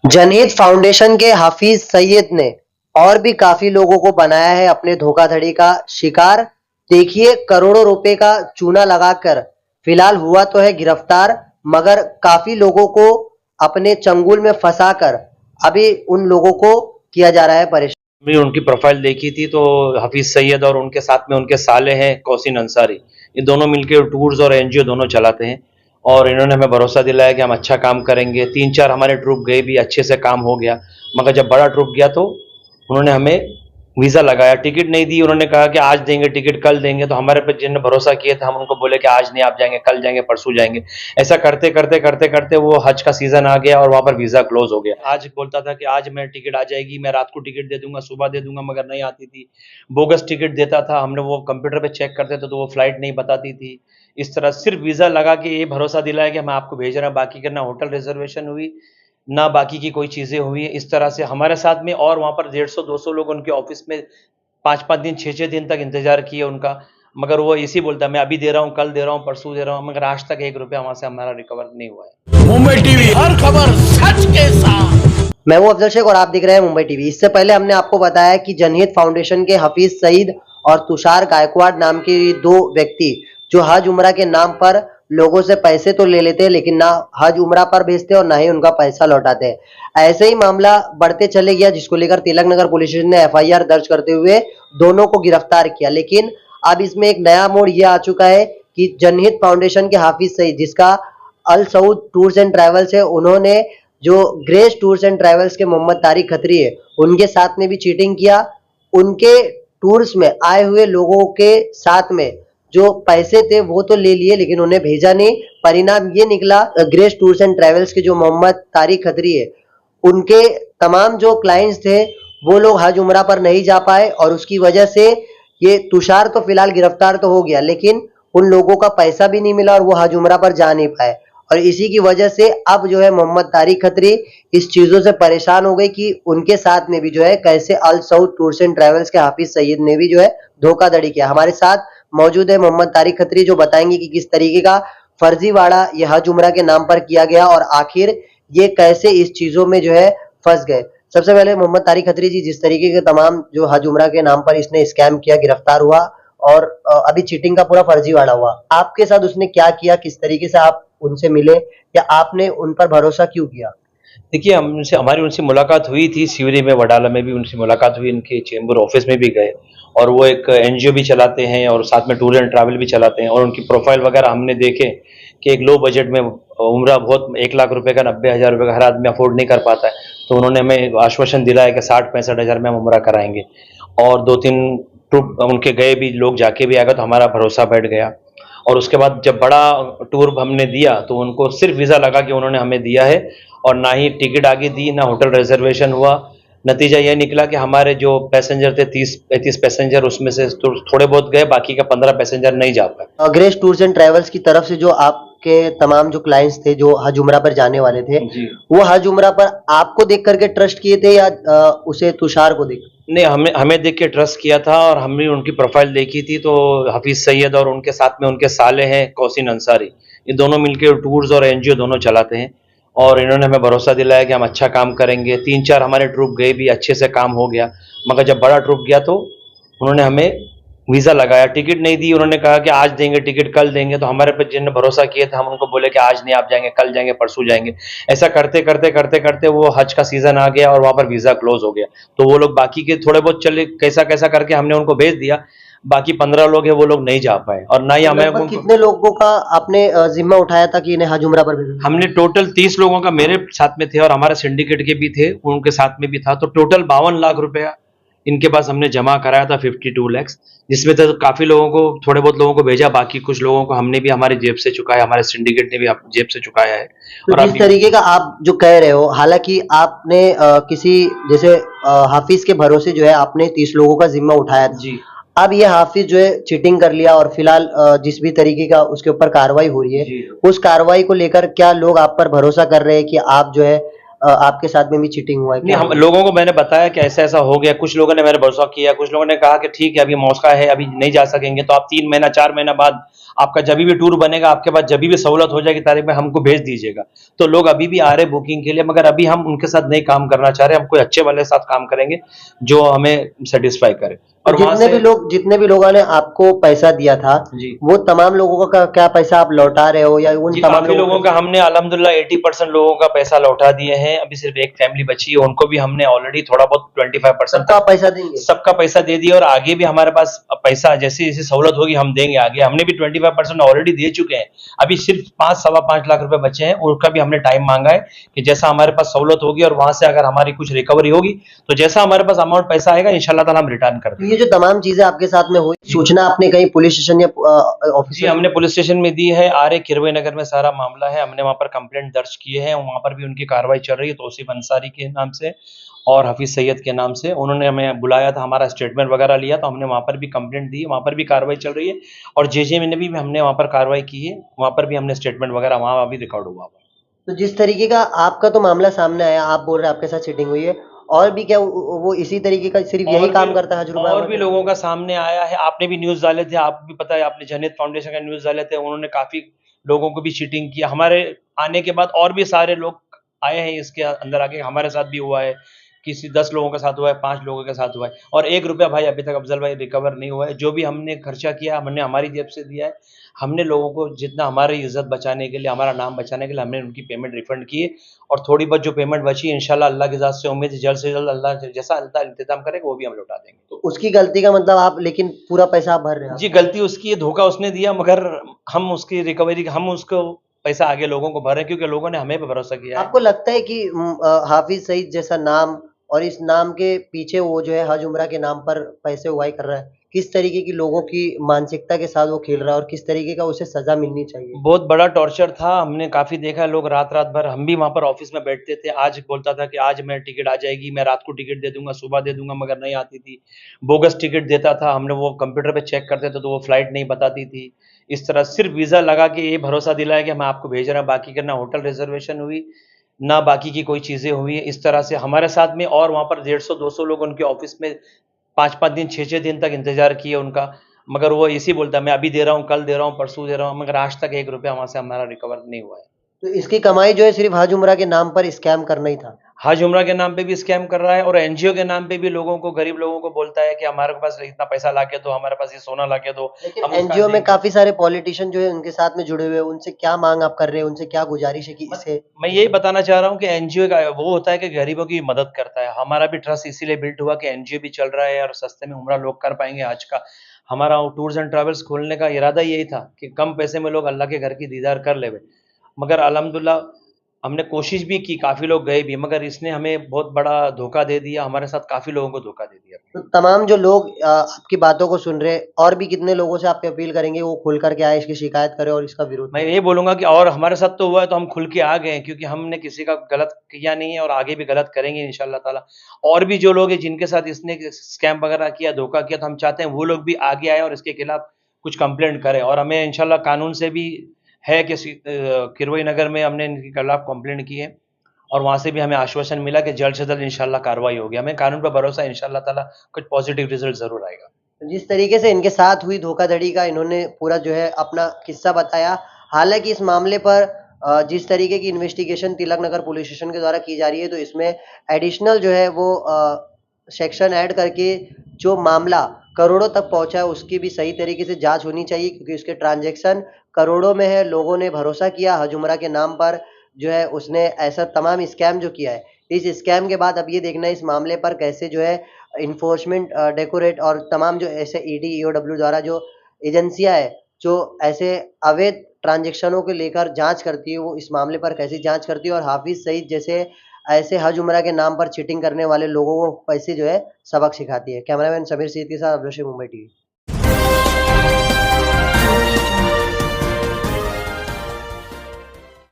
जनहित फाउंडेशन के हाफिज सईद ने और भी काफी लोगों को बनाया है अपने धोखाधड़ी का शिकार। देखिए, करोड़ों रुपए का चूना लगाकर फिलहाल हुआ तो है गिरफ्तार, मगर काफी लोगों को अपने चंगुल में फंसाकर अभी उन लोगों को किया जा रहा है परेशान। हमने उनकी प्रोफाइल देखी थी तो हफीज सैयद और उनके साथ में उनके साले हैं कौसिन अंसारी, ये दोनों मिलकर टूर्स और एनजीओ दोनों चलाते हैं। और इन्होंने हमें भरोसा दिलाया कि हम अच्छा काम करेंगे। 3-4 हमारे ट्रुप गए भी, अच्छे से काम हो गया। मगर जब बड़ा ट्रुप गया तो उन्होंने हमें वीज़ा लगाया, टिकट नहीं दी। उन्होंने कहा कि आज देंगे टिकट, कल देंगे। तो हमारे पे जिन्होंने भरोसा किया था, हम उनको बोले कि आज नहीं, आप जाएंगे, कल जाएंगे, परसों जाएंगे। ऐसा करते करते करते करते वो हज का सीजन आ गया और वहां पर वीज़ा क्लोज हो गया। आज बोलता था कि आज मैं टिकट आ जाएगी, मैं रात को टिकट दे दूंगा, सुबह दे दूंगा, मगर नहीं आती थी। बोगस टिकट देता था, हमने वो कंप्यूटर पे चेक करते थे तो वो फ्लाइट नहीं बताती थी। इस तरह सिर्फ वीज़ा लगा के ये भरोसा दिलाया कि मैं आपको भेज रहा हूं, बाकी का ना होटल रिजर्वेशन हुई, ना बाकी की कोई चीज़ें हुई। इस तरह से हमारे साथ में और वहाँ पर 150-200 लोग उनके ऑफिस में 5-5 दिन, 6-6 दिन तक इंतजार किए उनका। मगर वो ऐसे ही बोलता है, मैं अभी दे रहा हूँ, कल दे रहा हूँ, परसों दे रहा हूँ, मगर आज तक 1 रुपया वहाँ से हमारा रिकवर नहीं हुआ है। मुंबई टीवी, हर खबर सच के साथ। मैं हूं अफजल शेख और आप देख रहे हैं मुंबई टीवी। इससे पहले हमने आपको बताया कि जनहित फाउंडेशन के हफीज सईद और तुषार गायकवाड़ नाम के दो व्यक्ति जो हज उम्रा के नाम पर लोगों से पैसे तो ले लेते हैं, लेकिन ना हज उम्रा पर भेजते और ना ही उनका पैसा लौटाते हैं। ऐसे ही मामला बढ़ते चले गया, जिसको लेकर तिलक नगर पुलिस स्टेशन ने एफआईआर दर्ज करते हुए दोनों को गिरफ्तार किया। लेकिन अब इसमें एक नया मोड़ यह आ चुका है कि जनहित फाउंडेशन के हाफिज सईद, जिसका अल सऊद टूर्स एंड ट्रैवल्स है, उन्होंने जो ग्रेस टूर्स एंड ट्रैवल्स के मोहम्मद तारिक खत्री है, उनके साथ में भी चीटिंग किया। उनके टूर्स में आए हुए लोगों के साथ में जो पैसे थे वो तो ले लिए, लेकिन उन्हें भेजा नहीं। परिणाम ये निकला, ग्रेस टूर्स एंड ट्रैवल्स के जो मोहम्मद तारिक खत्री है, उनके तमाम जो क्लाइंट्स थे वो लोग हज उम्रा पर नहीं जा पाए, और उसकी वजह से ये तुषार तो फिलहाल गिरफ्तार तो हो गया, लेकिन उन लोगों का पैसा भी नहीं मिला और वो हज उम्रा पर जा नहीं पाए। और इसी की वजह से अब जो है मोहम्मद तारिक खत्री इस चीजों से परेशान हो गए कि उनके साथ में भी जो है कैसे अल सऊद टूर्स एंड ट्रैवल्स के हाफिज सईद ने भी जो है धोखाधड़ी किया। हमारे साथ मौजूद है मोहम्मद तारिक खत्री, जो बताएंगे कि किस तरीके का फर्जीवाड़ा ये हज उम्रा के नाम पर किया गया और आखिर ये कैसे इस चीजों में जो है फंस गए। सबसे पहले मोहम्मद तारिक खत्री जी, जिस तरीके के तमाम जो हज उम्रा के नाम पर इसने स्कैम किया, गिरफ्तार हुआ और अभी चीटिंग का पूरा फर्जीवाड़ा हुआ, आपके साथ उसने क्या किया, किस तरीके से आप उनसे मिले या आपने उन पर भरोसा क्यों किया? देखिए, हमारी उनसे मुलाकात हुई थी सिवरी में, वडाला में भी उनसे मुलाकात हुई, उनके चेंबर ऑफिस में भी गए। और वो एक एनजीओ भी चलाते हैं और साथ में टूर एंड ट्रैवल भी चलाते हैं। और उनकी प्रोफाइल वगैरह हमने देखे कि एक लो बजट में उम्रा, बहुत 1 लाख रुपए का, 90,000 रुपये का हर आदमी अफोर्ड नहीं कर पाता है। तो उन्होंने हमें आश्वासन दिलाया कि 60-65 हज़ार में हम उम्रा कराएंगे। और 2-3 ट्रिप उनके गए भी, लोग जाके भी आ गए, तो हमारा भरोसा बैठ गया। और उसके बाद जब बड़ा टूर हमने दिया तो उनको सिर्फ वीज़ा लगा के उन्होंने हमें दिया है, और ना ही टिकट आगे दी, ना होटल रिजर्वेशन हुआ। नतीजा यह निकला कि हमारे जो पैसेंजर थे 30-35 पैसेंजर, उसमें से थोड़े बहुत गए, बाकी का 15 पैसेंजर नहीं जा पाए। ग्रेस टूर्स एंड ट्रैवल्स की तरफ से जो आपके तमाम जो क्लाइंट्स थे जो हज उम्रा पर जाने वाले थे जी। वो हज उम्रा पर आपको देख करके ट्रस्ट किए थे या उसे तुषार को देख? नहीं, हमें हमें देख के ट्रस्ट किया था और हमने उनकी प्रोफाइल देखी थी तो हफीज सैयद और उनके साथ में उनके साले हैं कौसिन अंसारी, ये दोनों मिलकर टूर्स और एनजीओ दोनों चलाते हैं। और इन्होंने हमें भरोसा दिलाया कि हम अच्छा काम करेंगे। 3-4 हमारे ट्रुप गए भी, अच्छे से काम हो गया। मगर जब बड़ा ट्रुप गया तो उन्होंने हमें वीज़ा लगाया, टिकट नहीं दी। उन्होंने कहा कि आज देंगे टिकट, कल देंगे। तो हमारे पे जिन्होंने भरोसा किया था, हम उनको बोले कि आज नहीं, आप जाएंगे, कल जाएंगे, परसों जाएंगे। ऐसा करते करते करते करते वो हज का सीजन आ गया और वहाँ पर वीज़ा क्लोज हो गया। तो वो लोग बाकी के थोड़े बहुत चले, कैसा कैसा करके हमने उनको भेज दिया। बाकी 15 लोग हैं, वो लोग नहीं जा पाए और ना ही हमें लगभग कितने लोगों का आपने जिम्मा उठाया था कि इन्हें हज उम्रा पर भेजना? हमने टोटल 30 लोगों का मेरे साथ में थे और हमारे सिंडिकेट के भी थे, उनके साथ में भी था। तो टोटल 52 लाख रुपया इनके पास हमने जमा कराया था, 52 लैक्स, जिसमें तो काफ़ी लोगों को, थोड़े बहुत लोगों को भेजा, बाकी कुछ लोगों को हमने भी हमारी जेब से चुकाया, हमारे सिंडिकेट ने भी जेब से चुकाया है। तो और जिस तरीके का आप जो कह रहे हो, हालांकि आपने किसी जैसे हाफिज के भरोसे जो है आपने 30 लोगों का जिम्मा उठाया था। जी। अब ये हाफिज जो है चीटिंग कर लिया और फिलहाल जिस भी तरीके का उसके ऊपर कार्रवाई हो रही है, जी। उस कार्रवाई को लेकर क्या लोग आप पर भरोसा कर रहे हैं कि आप जो है आपके साथ में भी चीटिंग हुआ है? नहीं, हम लोगों को मैंने बताया कि ऐसा ऐसा हो गया। कुछ लोगों ने मेरे भरोसा किया, कुछ लोगों ने कहा कि ठीक है, अभी मौका है, अभी नहीं जा सकेंगे, तो आप 3 महीना 4 महीना बाद आपका जब भी टूर बनेगा, आपके पास जब भी सहूलत हो जाएगी तारीख में हमको भेज दीजिएगा। तो लोग अभी भी आ रहे बुकिंग के लिए, मगर अभी हम उनके साथ नहीं काम करना चाह रहे, हम कोई अच्छे वाले साथ काम करेंगे जो हमें सेटिस्फाई करे। और वहां से जितने भी लोगों ने आपको पैसा दिया था, जी वो तमाम लोगों का क्या पैसा आप लौटा रहे हो, या उन जी, तमाम काफी लोगों का हमने अल्हम्दुलिल्लाह 80% लोगों का पैसा लौटा दिए हैं। अभी सिर्फ एक फैमिली बची है, उनको भी हमने ऑलरेडी थोड़ा बहुत 25% सबका पैसा देंगे? सबका पैसा दे दिया, और आगे भी हमारे पास पैसा जैसे जैसे सहूलत होगी हम देंगे आगे। हमने भी 25% ऑलरेडी दे चुके हैं। अभी सिर्फ 5-5.25 लाख रुपए बचे हैं, उनका भी हमने टाइम मांगा है कि जैसा हमारे पास सहूलत होगी और वहां से अगर हमारी कुछ रिकवरी होगी तो जैसा हमारे पास अमाउंट पैसा आएगा इंशाल्लाह ताला हम रिटर्न कर तो देंगे। ये जो तमाम चीजें आपके साथ में हुई, सूचना आपने कहीं पुलिस स्टेशन या ऑफिस जी, हमने पुलिस स्टेशन में दी है। आर.ए. किरवे नगर में सारा मामला है। हमने वहाँ पर कंप्लेंट दर्ज किए हैं, वहाँ पर भी उनकी कार्रवाई चल रही है तौसीफ अंसारी के नाम से और हफीज सैयद के नाम से। उन्होंने हमें बुलाया था, हमारा स्टेटमेंट वगैरह लिया, तो हमने वहाँ पर भी कंप्लेंट दी, वहाँ पर भी कार्रवाई चल रही है। और जेजे में भी हमने वहाँ पर कार्रवाई की है, वहाँ पर भी हमने स्टेटमेंट वगैरह वहाँ अभी रिकॉर्ड हुआ। तो जिस तरीके का आपका तो मामला सामने आया, आप बोल रहे हैं आपके साथ चीटिंग हुई है, और भी क्या वो इसी तरीके का सिर्फ यही काम करता है हजरूबा? और भी लोगों का सामने आया है। आपने भी न्यूज़ डाले थे, आपको भी पता है, आपने जनहित फाउंडेशन का न्यूज़ डाले थे, उन्होंने काफ़ी लोगों को भी चीटिंग किया। हमारे आने के बाद और भी सारे लोग आए हैं इसके अंदर आके, हमारे साथ भी हुआ है, किसी 10 लोगों के साथ हुआ है, 5 लोगों के साथ हुआ है, और 1 रुपया भाई अभी तक अफ़ज़ल भाई रिकवर नहीं हुआ है। जो भी हमने खर्चा किया, हमने हमारी जेब से दिया है। हमने लोगों को जितना हमारी इज़्ज़त बचाने के लिए, हमारा नाम बचाने के लिए हमने उनकी पेमेंट रिफंड की है, और थोड़ी बहुत जो पेमेंट बची इंशाल्लाह अल्लाह की ज़ात से उम्मीद है जल्द से जल्द अल्लाह जैसा अल्लाह इंतज़ाम करेगा वो भी हम लौटा देंगे। तो उसकी गलती का मतलब आप, लेकिन पूरा पैसा आप भर रहे हैं? जी, गलती उसकी है, धोखा उसने दिया, मगर हम उसकी रिकवरी, हम उसको पैसा आगे लोगों को भर रहे हैं क्योंकि लोगों ने हमें पे भरोसा किया है। आपको लगता है कि हाफिज सईद जैसा नाम, और इस नाम के पीछे वो जो है हज उम्रा के नाम पर पैसे उगाही कर रहा है, किस तरीके की लोगों की मानसिकता के साथ वो खेल रहा है, और किस तरीके का उसे सजा मिलनी चाहिए? बहुत बड़ा टॉर्चर था, हमने काफ़ी देखा लोग रात-रात भर, हम भी वहाँ पर ऑफ़िस में बैठते थे। आज बोलता था कि आज मैं टिकट आ जाएगी, मैं रात को टिकट दे दूँगा, सुबह दे दूँगा, मगर नहीं आती थी। बोगस टिकट देता था, हमने वो कंप्यूटर पे चेक करते थे तो वो फ्लाइट नहीं बताती थी। इस तरह सिर्फ़ वीज़ा लगा के ये भरोसा दिलाया कि हम आपको भेज रहे हैं, बाकी का ना होटल रिज़र्वेशन हुई, ना बाकी की कोई चीज़ें हुई हैं। इस तरह से हमारे साथ में, और वहाँ पर 150-200 लोग उनके ऑफ़िस में 5-5 दिन, 6-6 दिन तक इंतज़ार किए उनका, मगर वो ऐसे ही बोलता है मैं अभी दे रहा हूँ, कल दे रहा हूँ, परसों दे रहा हूँ, मगर आज तक 1 रुपया वहाँ से हमारा रिकवर नहीं हुआ है। तो इसकी कमाई जो है सिर्फ हज उम्रा के नाम पर स्कैम करना ही था? हज उम्रा के नाम पे भी स्कैम कर रहा है, और एनजीओ के नाम पे भी लोगों को, गरीब लोगों को बोलता है कि हमारे पास इतना पैसा ला के दो, हमारे पास ये सोना ला के दो। लेकिन हम उसका एनजीओ में देंगे। काफी सारे पॉलिटिशियन जो है उनके साथ में जुड़े हुए हैं, उनसे क्या मांग आप कर रहे हैं, उनसे क्या गुजारिश है कि इसे? मैं यही बताना चाह रहा हूँ कि एनजीओ का वो होता है कि गरीबों की मदद करता है। हमारा भी ट्रस्ट इसीलिए बिल्ड हुआ कि एनजीओ भी चल रहा है और सस्ते में उम्रा लोग कर पाएंगे। आज का हमारा टूर्स एंड ट्रैवल्स खोलने का इरादा यही था कि कम पैसे में लोग अल्लाह के घर की दीदार कर लेवे, मगर अल्हम्दुलिल्लाह हमने कोशिश भी की, काफ़ी लोग गए भी, मगर इसने हमें बहुत बड़ा धोखा दे दिया, हमारे साथ काफ़ी लोगों को धोखा दे दिया। तो तमाम जो लोग आपकी बातों को सुन रहे हैं, और भी कितने लोगों से आप अपील करेंगे वो खुल करके आए, इसकी शिकायत करें और इसका विरोध मैं करें? ये बोलूँगा कि और हमारे साथ तो हुआ है तो हम खुल के आ गए हैं, क्योंकि हमने किसी का गलत किया नहीं है और आगे भी गलत करेंगे इंशाअल्लाह ताला। और भी जो लोग हैं जिनके साथ इसने स्कैम वगैरह किया, धोखा किया, तो हम चाहते हैं वो लोग भी आगे आए और इसके खिलाफ कुछ कंप्लेंट करें, और हमें इंशाअल्लाह कानून से भी है कि किरवई नगर में हमने इनके खिलाफ कंप्लेंट की है, और वहाँ से भी हमें आश्वासन मिला कि जल्द से जल्द इंशाअल्लाह कार्रवाई होगी। हमें कानून पर भरोसा है, इंशाअल्लाह ताला कुछ पॉजिटिव रिजल्ट ज़रूर आएगा। जिस तरीके से इनके साथ हुई धोखाधड़ी का इन्होंने पूरा जो है अपना किस्सा बताया, हालांकि इस मामले पर जिस तरीके की investigation Tilak Nagar police station के द्वारा की जा रही है, तो इसमें एडिशनल जो है वो सेक्शन ऐड करके जो मामला करोड़ों तक पहुंचा है उसकी भी सही तरीके से जांच होनी चाहिए, क्योंकि उसके ट्रांजैक्शन करोड़ों में है। लोगों ने भरोसा किया हज उम्रा के नाम पर, जो है उसने ऐसा तमाम स्कैम जो किया है। इस स्कैम के बाद अब ये देखना है इस मामले पर कैसे जो है इन्फोर्समेंट डेकोरेट और तमाम जो ऐसे ईडी ईओडब्ल्यू द्वारा जो एजेंसियां है जो ऐसे अवैध ट्रांजैक्शनों को लेकर जांच करती है, वो इस मामले पर कैसे जांच करती है, और हाफिज सईद जैसे ऐसे हज उम्रा के नाम पर चीटिंग करने वाले लोगों को कैसे जो है सबक सिखाती है। कैमरामैन समीर सईद के साथ अब्दुल रशीद, मुंबई टीवी।